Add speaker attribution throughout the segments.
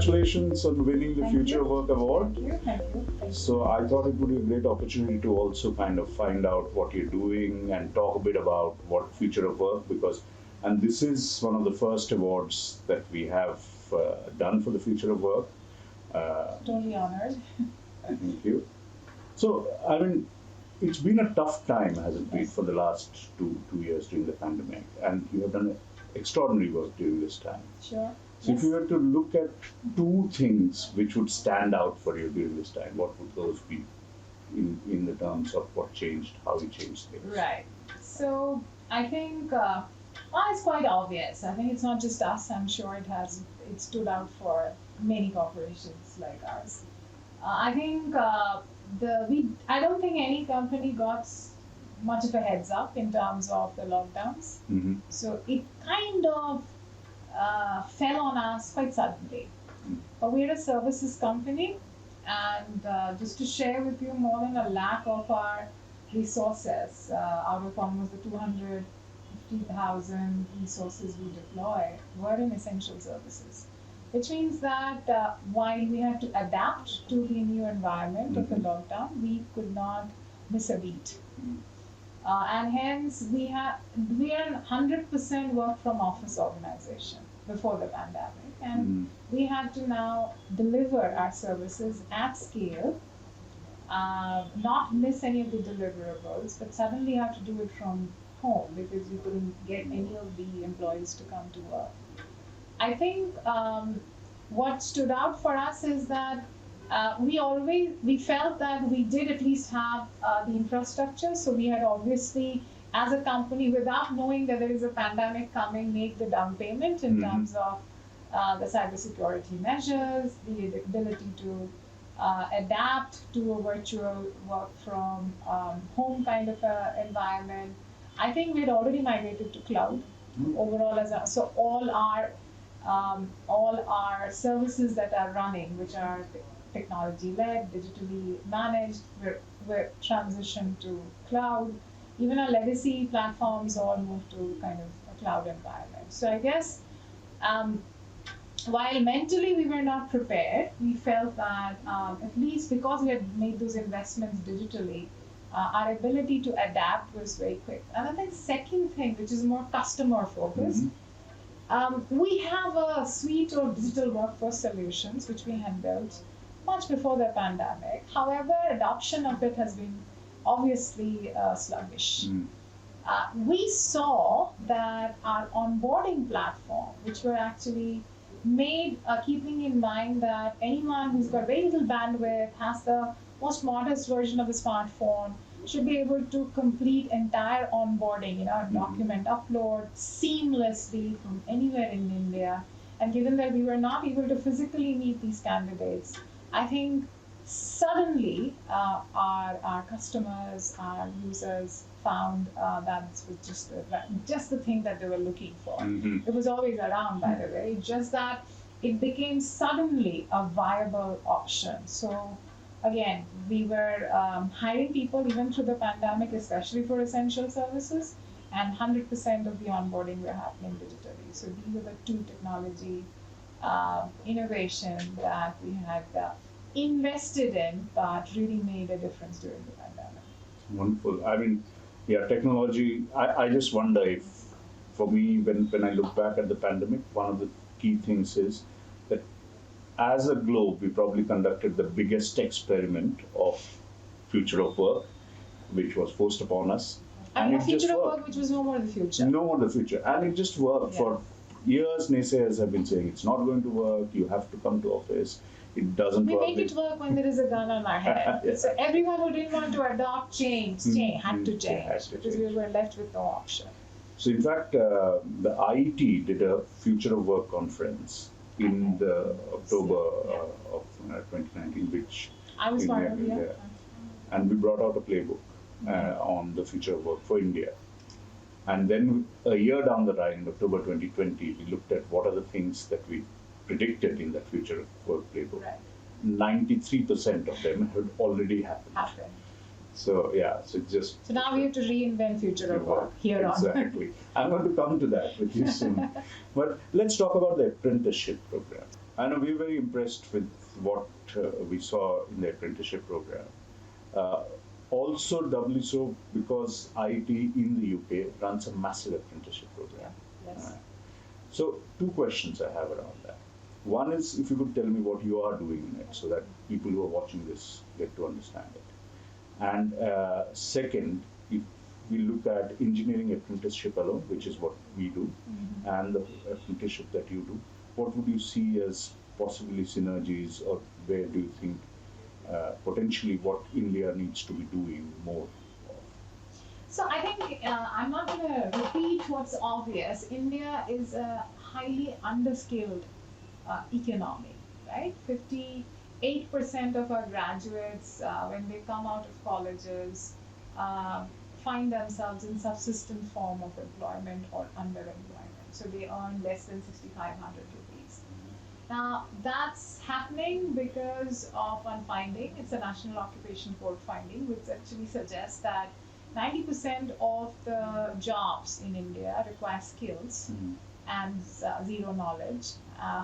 Speaker 1: congratulations on winning the
Speaker 2: Thank
Speaker 1: Future
Speaker 2: you.
Speaker 1: of Work Award.
Speaker 2: Thank you.
Speaker 1: So I thought it would be a great opportunity to also kind of find out what you're doing and talk a bit about what Future of Work, and this is one of the first awards that we have done for the Future of Work.
Speaker 2: Totally honored.
Speaker 1: Thank you. So, I mean, it's been a tough time, has it been, for the last two years during the pandemic, and you have done extraordinary work during this time.
Speaker 2: Sure.
Speaker 1: So, if you were to look at two things which would stand out for you during this time, what would those be in the terms of what changed, how you changed things?
Speaker 2: Right. So I think it's quite obvious. I think it's not just us. I'm sure it stood out for many corporations like ours. I think I don't think any company got much of a heads up in terms of the lockdowns.
Speaker 1: Mm-hmm.
Speaker 2: So it kind of fell on us quite suddenly. But we're a services company, and just to share with you, more than 1 lakh of our resources, out of almost the 250,000 resources we deploy, were in essential services. Which means that while we had to adapt to the new environment of the lockdown, we could not miss a beat. And hence, we are a 100% work from office organization before the pandemic, and we had to now deliver our services at scale, not miss any of the deliverables, but suddenly have to do it from home because we couldn't get any of the employees to come to work. I think what stood out for us is that we felt that we did at least have the infrastructure. So we had obviously, as a company, without knowing that there is a pandemic coming, made the down payment in terms of the cybersecurity measures, the ability to adapt to a virtual work from home kind of environment. I think we had already migrated to cloud overall so all our services that are running, which are technology-led, digitally managed, we're transitioned to cloud. Even our legacy platforms all moved to kind of a cloud environment. So I guess while mentally we were not prepared, we felt that at least because we had made those investments digitally, our ability to adapt was very quick. And I think second thing, which is more customer focused, we have a suite of digital workforce solutions which we had built much before the pandemic. However, adoption of it has been obviously sluggish. We saw that our onboarding platform, which were actually made keeping in mind that anyone who's got very little bandwidth, has the most modest version of a smartphone, should be able to complete entire onboarding, document upload seamlessly from anywhere in India. And given that we were not able to physically meet these candidates, I think suddenly our customers, our users found that this was just the thing that they were looking for. It was always around, by the way, just that it became suddenly a viable option. So again, we were hiring people even through the pandemic, especially for essential services, and 100% of the onboarding were happening digitally. So these are the two technology innovations that we had invested in, but really made a difference during the pandemic.
Speaker 1: Wonderful. I mean, yeah, technology, I just wonder if, for me, when I look back at the pandemic, one of the key things is that as a globe, we probably conducted the biggest experiment of future of work, which was forced upon us.
Speaker 2: And the future of work, which was no more the future.
Speaker 1: No more the future. And it just worked. For years, naysayers have been saying it's not going to work, you have to come to office. It doesn't work.
Speaker 2: We make it work when there is a gun on our head. So everyone who didn't want to adopt had to change, because we were left with no option.
Speaker 1: So in fact, the IET did a Future of Work conference in the October of 2019, which
Speaker 2: I was part of it.
Speaker 1: And we brought out a playbook on the future of work for India. And then a year down the line, in October 2020, we looked at what are the things that we predicted in that future of work playbook. 93% of them had already happened. So
Speaker 2: So now we have to reinvent future of work here on.
Speaker 1: Exactly. I'm going to come to that with you soon. But let's talk about the apprenticeship program. I know we're very impressed with what we saw in the apprenticeship program. Uh, Also, doubly so because IIT in the UK runs a massive apprenticeship program.
Speaker 2: Yes.
Speaker 1: So, two questions I have around that. One is if you could tell me what you are doing in it so that people who are watching this get to understand it. And second, if we look at engineering apprenticeship alone, which is what we do, and the apprenticeship that you do, what would you see as possibly synergies, or where do you think potentially what India needs to be doing more of?
Speaker 2: So I think I'm not going to repeat what's obvious. India is a highly underskilled economy, right? 58% of our graduates, when they come out of colleges, uh, find themselves in subsistent form of employment or underemployment. So they earn less than 6,500 rupees. Now, that's happening because of one finding. It's a National Occupation Code finding, which actually suggests that 90% of the jobs in India require skills and zero knowledge.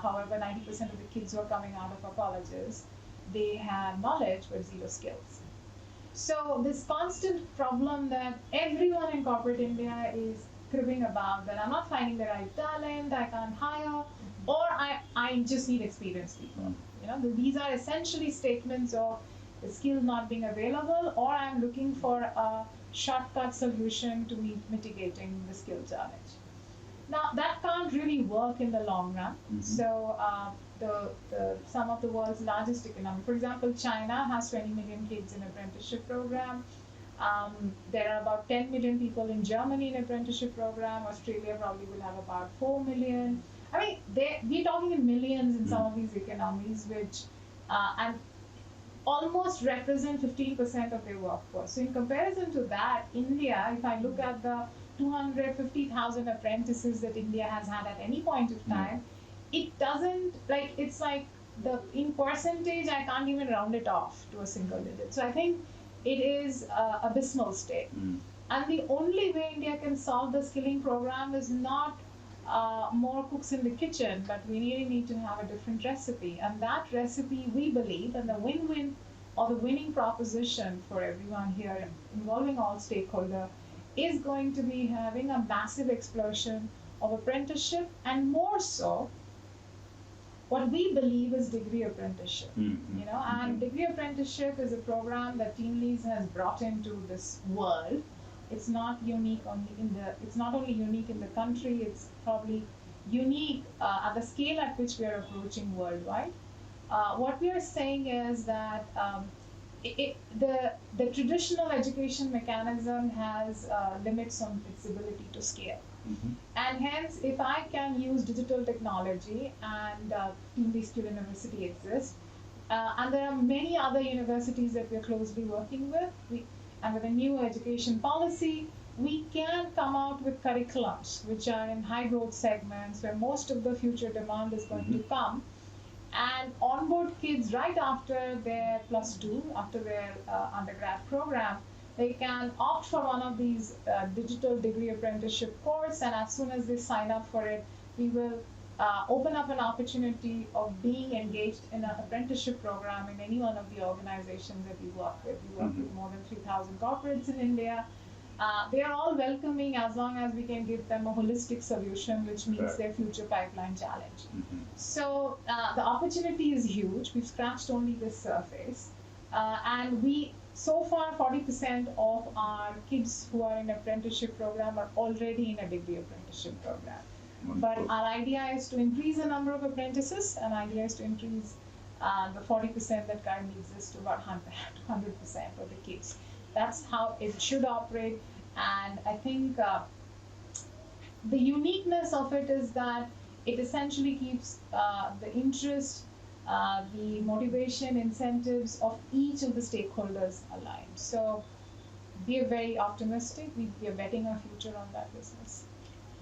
Speaker 2: However, 90% of the kids who are coming out of our colleges, they have knowledge but zero skills. So this constant problem that everyone in corporate India is cribbing about, that I'm not finding the right talent, I can't hire, or I just need experienced people. You know, these are essentially statements of the skill not being available, or I'm looking for a shortcut solution to mitigating the skill challenge. Now that can't really work in the long run. So some of the world's largest economy, for example, China has 20 million kids in apprenticeship program. There are about 10 million people in Germany in apprenticeship program. Australia probably will have about 4 million. I mean, we're talking in millions in some of these economies, which and almost represent 15% of their workforce. So in comparison to that, India, if I look at the 250,000 apprentices that India has had at any point of time, it doesn't, like, it's like in percentage, I can't even round it off to a single digit. So I think it is abysmal state. And the only way India can solve the skilling program is not more cooks in the kitchen, but we really need to have a different recipe. And that recipe, we believe, and the win-win or the winning proposition for everyone here involving all stakeholders is going to be having a massive explosion of apprenticeship, and more so what we believe is degree apprenticeship. You know, and degree apprenticeship is a program that Team Lease has brought into this world. It's not unique it's not only unique in the country, it's probably unique at the scale at which we are approaching worldwide. What we are saying is that the traditional education mechanism has limits on its ability to scale. And hence, if I can use digital technology, and Team Lease Skill University exists, and there are many other universities that we're closely working with, and with a new education policy, we can come out with curriculums which are in high growth segments where most of the future demand is going to come, and onboard kids right after their +2, after their undergrad program. They can opt for one of these digital degree apprenticeship course, and as soon as they sign up for it, we will open up an opportunity of being engaged in an apprenticeship program in any one of the organizations that we work with. We work with more than 3,000 corporates in India. They are all welcoming as long as we can give them a holistic solution which meets their future pipeline challenge. So the opportunity is huge. We've scratched only the surface. And so far 40% of our kids who are in apprenticeship program are already in a degree apprenticeship program. But our idea is to increase the number of apprentices, and our idea is to increase the 40% that currently exists to about 100% of the kids. That's how it should operate, and I think the uniqueness of it is that it essentially keeps the interest, the motivation, incentives of each of the stakeholders aligned. So we are very optimistic. We are betting our future on that business.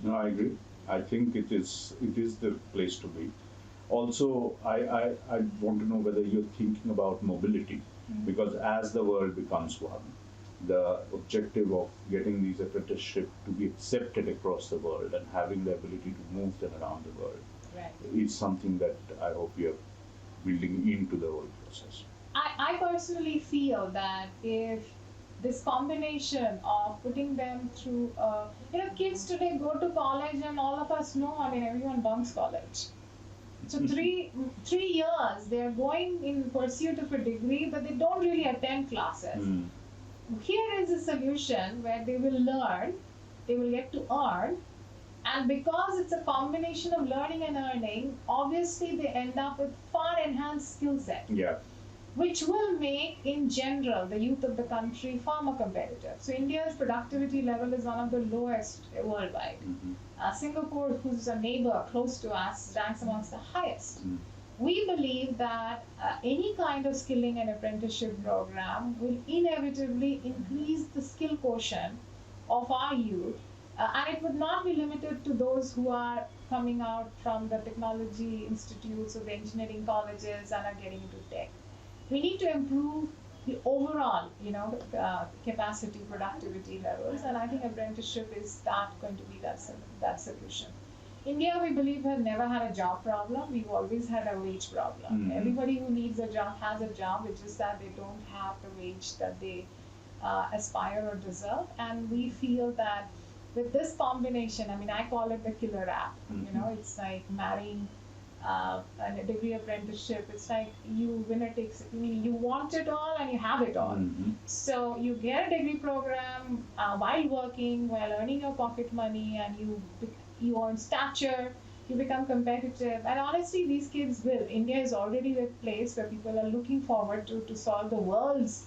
Speaker 1: No, I agree. I think it is the place to be. Also, I want to know whether you're thinking about mobility, because as the world becomes one, the objective of getting these apprenticeships to be accepted across the world and having the ability to move them around the world
Speaker 2: Right.
Speaker 1: is something that I hope you're building into the whole process.
Speaker 2: I personally feel that if this combination of putting them through, kids today go to college and all of us know, I mean, everyone bunks college. So three years they are going in pursuit of a degree, but they don't really attend classes. Here is a solution where they will learn, they will get to earn, and because it's a combination of learning and earning, obviously they end up with far enhanced skill set.
Speaker 1: Yeah.
Speaker 2: Which will make, in general, the youth of the country far more competitive. So India's productivity level is one of the lowest worldwide. Singapore, who's a neighbor close to us, ranks amongst the highest. We believe that any kind of skilling and apprenticeship program will inevitably increase the skill quotient of our youth, and it would not be limited to those who are coming out from the technology institutes or the engineering colleges and are getting into tech. We need to improve the overall, capacity, productivity levels, and I think apprenticeship is going to be that solution. India, we believe, has never had a job problem. We've always had a wage problem. Everybody who needs a job has a job. It's just that they don't have the wage that they aspire or deserve. And we feel that with this combination, I mean, I call it the killer app. It's like marrying a degree apprenticeship. It's like winner takes it. I mean, you want it all and you have it all. So you get a degree program while working, while earning your pocket money, and you earn stature, you become competitive. And honestly, these kids will. India is already a place where people are looking forward to solve the world's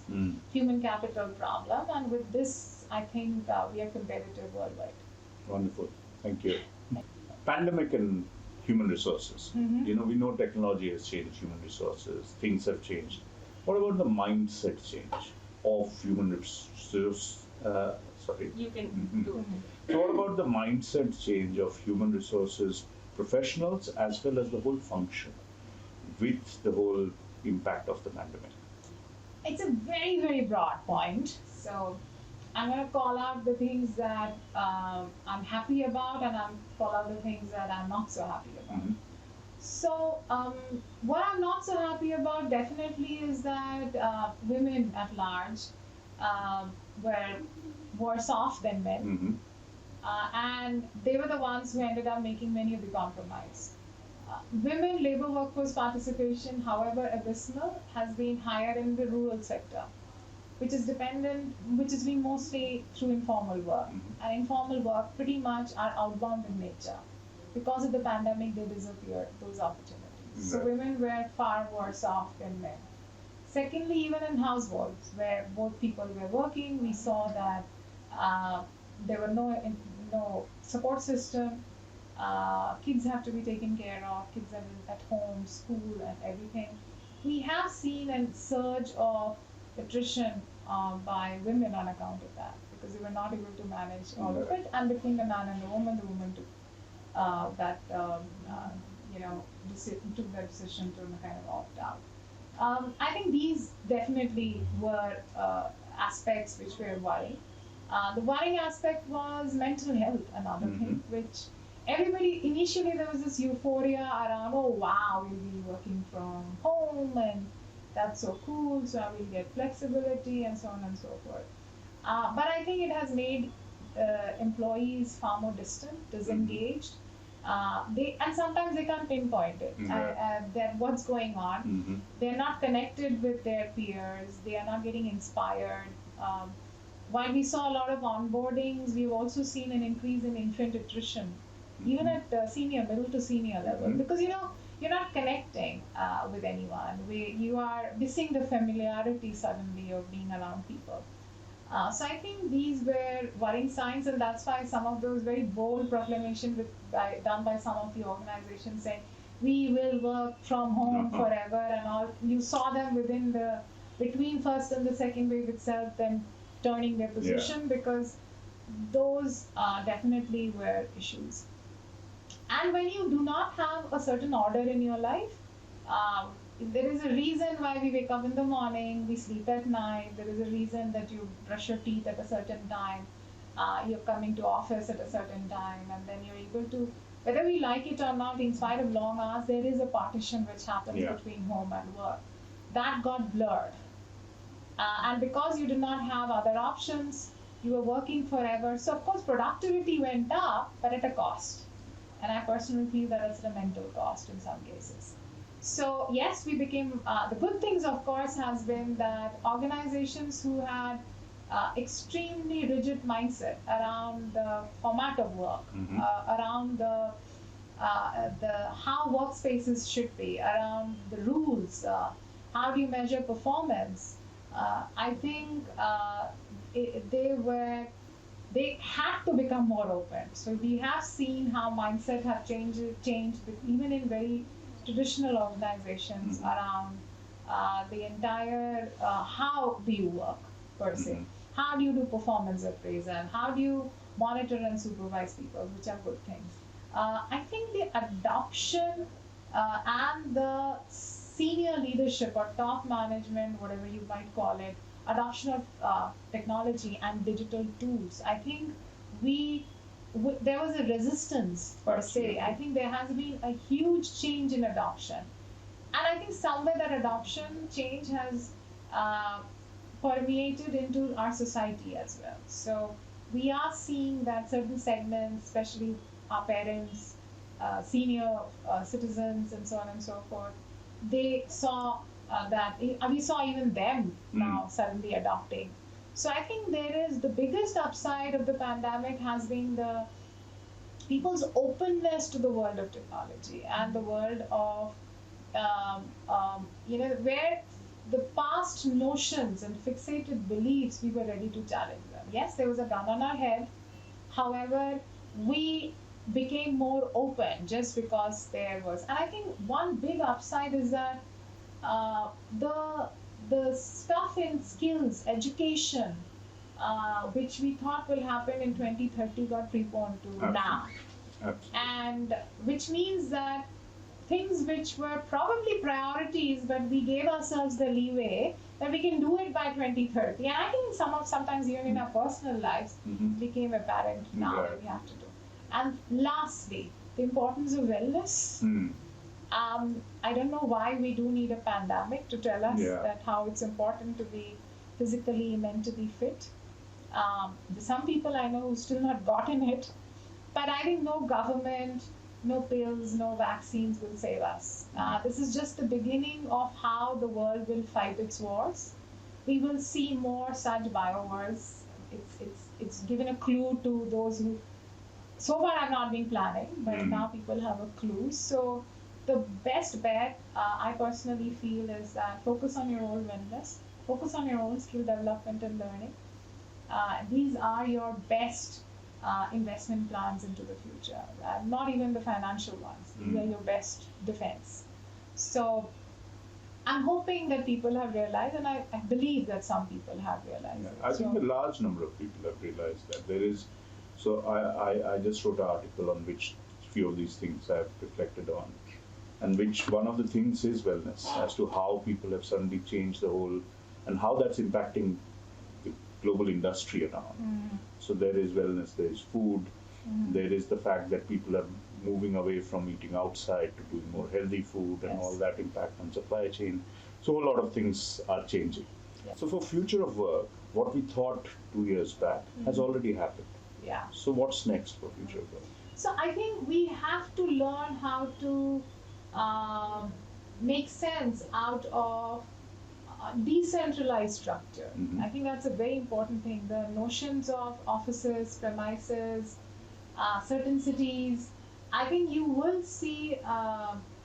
Speaker 2: human capital problem. And with this, I think we are competitive worldwide.
Speaker 1: Wonderful. Thank you. Pandemic and human resources. We know technology has changed human resources. Things have changed. What about the mindset change of human resources?
Speaker 3: You can do it.
Speaker 1: So what about the mindset change of human resources professionals as well as the whole function with the whole impact of the pandemic?
Speaker 2: It's a very, very broad point. So I'm going to call out the things that I'm happy about, and I'm call out the things that I'm not so happy about. So what I'm not so happy about definitely is that women at large were worse off than men, and they were the ones who ended up making many of the compromise. Women labor workforce participation, however abysmal, has been higher in the rural sector, which is been mostly through informal work. And informal work pretty much are outbound in nature. Because of the pandemic, they disappeared, those opportunities. So women were far worse off than men. Secondly, even in households where both people were working, we saw that there were no support system. Kids have to be taken care of, kids are at home, school, and everything. We have seen a surge of attrition by women on account of that, because they were not able to manage all of it. And between the man and the woman took took the decision to kind of opt out. I think these definitely were aspects which were worrying. The worrying aspect was mental health, another thing, which everybody, initially there was this euphoria around, oh wow, we'll be working from home and that's so cool, so I will get flexibility and so on and so forth. But I think it has made employees far more distant, disengaged. And sometimes they can't pinpoint it, that what's going on. They're not connected with their peers, they are not getting inspired. While we saw a lot of onboardings, we've also seen an increase in infant attrition, even at middle to senior level, because you're not connecting with anyone. You are missing the familiarity suddenly of being around people. So I think these were worrying signs, and that's why some of those very bold proclamations done by some of the organizations saying, we will work from home forever and all. You saw them between first and the second wave itself, then turning their position, because those definitely were issues. And when you do not have a certain order in your life, there is a reason why we wake up in the morning, we sleep at night, there is a reason that you brush your teeth at a certain time, you're coming to office at a certain time, and then you're able to whether we like it or not, in spite of long hours, there is a partition which happens
Speaker 1: Yeah.
Speaker 2: between home and work. That got blurred. And because you did not have other options, you were working forever. So, of course, productivity went up, but at a cost. And I personally feel that it's a mental cost in some cases. So, yes, we became, the good things, of course, has been that organizations who had extremely rigid mindset around the format of work, around the how workspaces should be, around the rules, how do you measure performance. I think they had to become more open. So we have seen how mindset have changed even in very traditional organizations around the entire how do you work per se. How do you do performance appraisal? How do you monitor and supervise people, which are good things. I think the adoption and the senior leadership or top management, whatever you might call it, adoption of technology and digital tools. I think there was a resistance per se. I think there has been a huge change in adoption. And I think somewhere that adoption change has permeated into our society as well. So we are seeing that certain segments, especially our parents, senior citizens, and so on and so forth, they saw that we saw even them now suddenly adopting. So I think there is the biggest upside of the pandemic has been the people's openness to the world of technology and the world of where the past notions and fixated beliefs, we were ready to challenge them. Yes, there was a gun on our head. However, we became more open just because there was. And I think one big upside is that the stuff in skills, education, which we thought will happen in 2030 got preponed to
Speaker 1: Absolutely.
Speaker 2: now.
Speaker 1: Absolutely.
Speaker 2: And which means that things which were probably priorities, but we gave ourselves the leeway that we can do it by 2030. And I think sometimes even in our personal lives became apparent now
Speaker 1: Right.
Speaker 2: that we have to do. And lastly, the importance of wellness. I don't know why we do need a pandemic to tell us that how it's important to be physically, mentally fit. Some people I know who still not gotten it, but I think no government, no pills, no vaccines will save us. This is just the beginning of how the world will fight its wars. We will see more such biowars. It's given a clue to those who so far I've not been planning, but now people have a clue. So the best bet I personally feel is that focus on your own wellness, focus on your own skill development and learning. These are your best investment plans into the future, not even the financial ones. These are your best defense. So I'm hoping that people have realized, and I believe that some people have realized it.
Speaker 1: I think a large number of people have realized that there is. So I just wrote an article on which few of these things I've reflected on, and which one of the things is wellness, as to how people have suddenly changed the whole, and how that's impacting the global industry around. So there is wellness, there is food, there is the fact that people are moving away from eating outside to doing more healthy food, and all that impact on supply chain. So a lot of things are changing. So for future of work, what we thought 2 years back has already happened.
Speaker 2: Yeah.
Speaker 1: So what's next for future of work?
Speaker 2: So I think we have to learn how to make sense out of decentralized structure. I think that's a very important thing. The notions of offices, premises, certain cities, I think you will see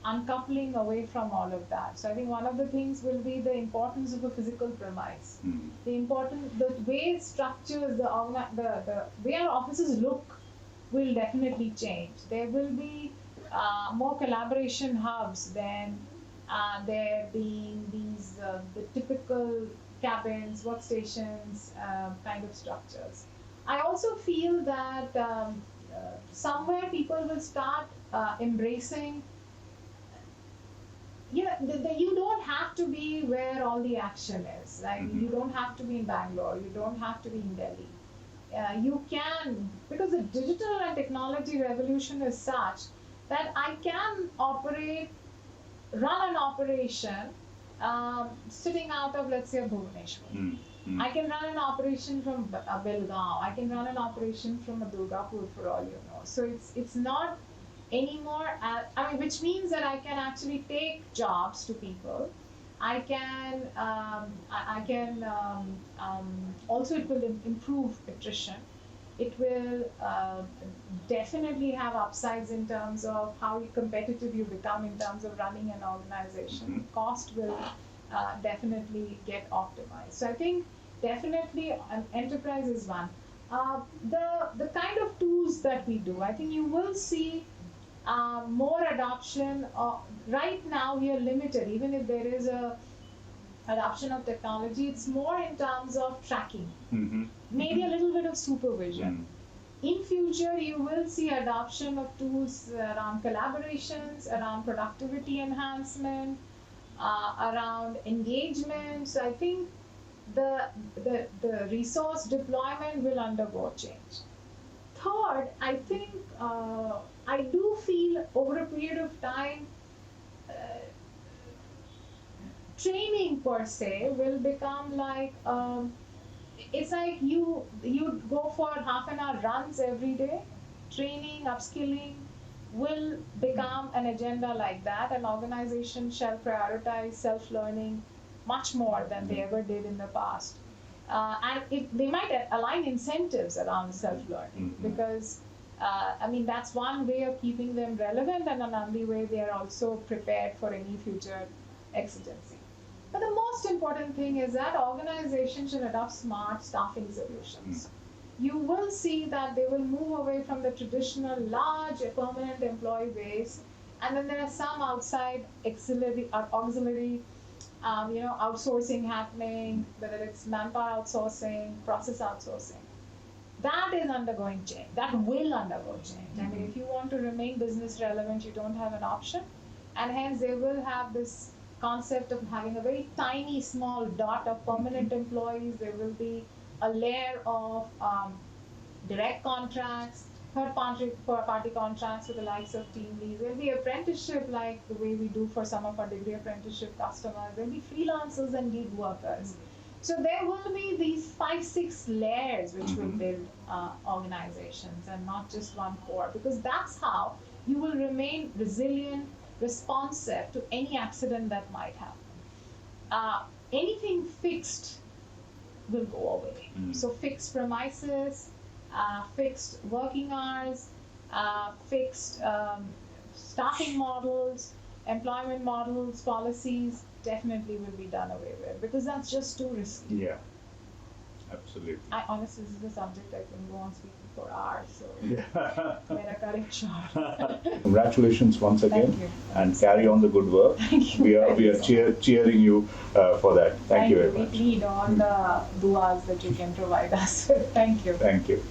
Speaker 2: uncoupling away from all of that. So I think one of the things will be the importance of a physical premise. The way structures, the way our offices look will definitely change. There will be more collaboration hubs than there being these the typical cabins, workstations kind of structures. I also feel that somewhere people will start embracing. You don't have to be where all the action is. Like you don't have to be in Bangalore. You don't have to be in Delhi. you can, because the digital and technology revolution is such that I can run an operation sitting out of, let's say, Bhubaneswar. I can run an operation from Belgaum. I can run an operation from Durgapur, for all you know. So it's not anymore. Which means that I can actually take jobs to people. I can also, it will improve attrition. It will definitely have upsides in terms of how competitive you become in terms of running an organization. Cost will definitely get optimized. So I think definitely an enterprise is one. The kind of tools that we do, I think you will see more adoption. Right now we are limited, even if there is a adoption of technology, it's more in terms of tracking, maybe a little bit of supervision. In future, you will see adoption of tools around collaborations, around productivity enhancement, around engagement. So I think the resource deployment will undergo change. Third, I think I do feel over a period of time, training per se will become like it's like you go for half an hour runs every day. Training, upskilling will become an agenda like that. An organization shall prioritize self-learning much more than they ever did in the past. And they might align incentives around self-learning because that's one way of keeping them relevant, and another way they are also prepared for any future exigency. But the most important thing is that organizations should adopt smart staffing solutions. You will see that they will move away from the traditional large permanent employee base, and then there are some outside auxiliary outsourcing happening, whether it's manpower outsourcing, process outsourcing. That is undergoing change. That will undergo change. If you want to remain business relevant, you don't have an option, and hence they will have this concept of having a very tiny, small dot of permanent employees. There will be a layer of direct contracts, third-party contracts with the likes of TeamLease. There will be apprenticeship like the way we do for some of our degree apprenticeship customers. There will be freelancers and gig workers. So there will be these 5-6 layers which will build organizations, and not just one core, because that's how you will remain resilient, responsive to any accident that might happen. Anything fixed will go away. So fixed premises, fixed working hours, fixed staffing models, employment models, policies definitely will be done away with, because that's just too risky.
Speaker 1: Yeah, absolutely.
Speaker 2: Honestly, this is a subject I can go on speaking for hours, so better cut it short.
Speaker 1: Congratulations once again.
Speaker 2: Thank you.
Speaker 1: And carry on the good work.
Speaker 2: Thank you.
Speaker 1: We are cheering you for that. Thank you very much.
Speaker 2: We need all the duas that you can provide us with. Thank you.
Speaker 1: Thank you.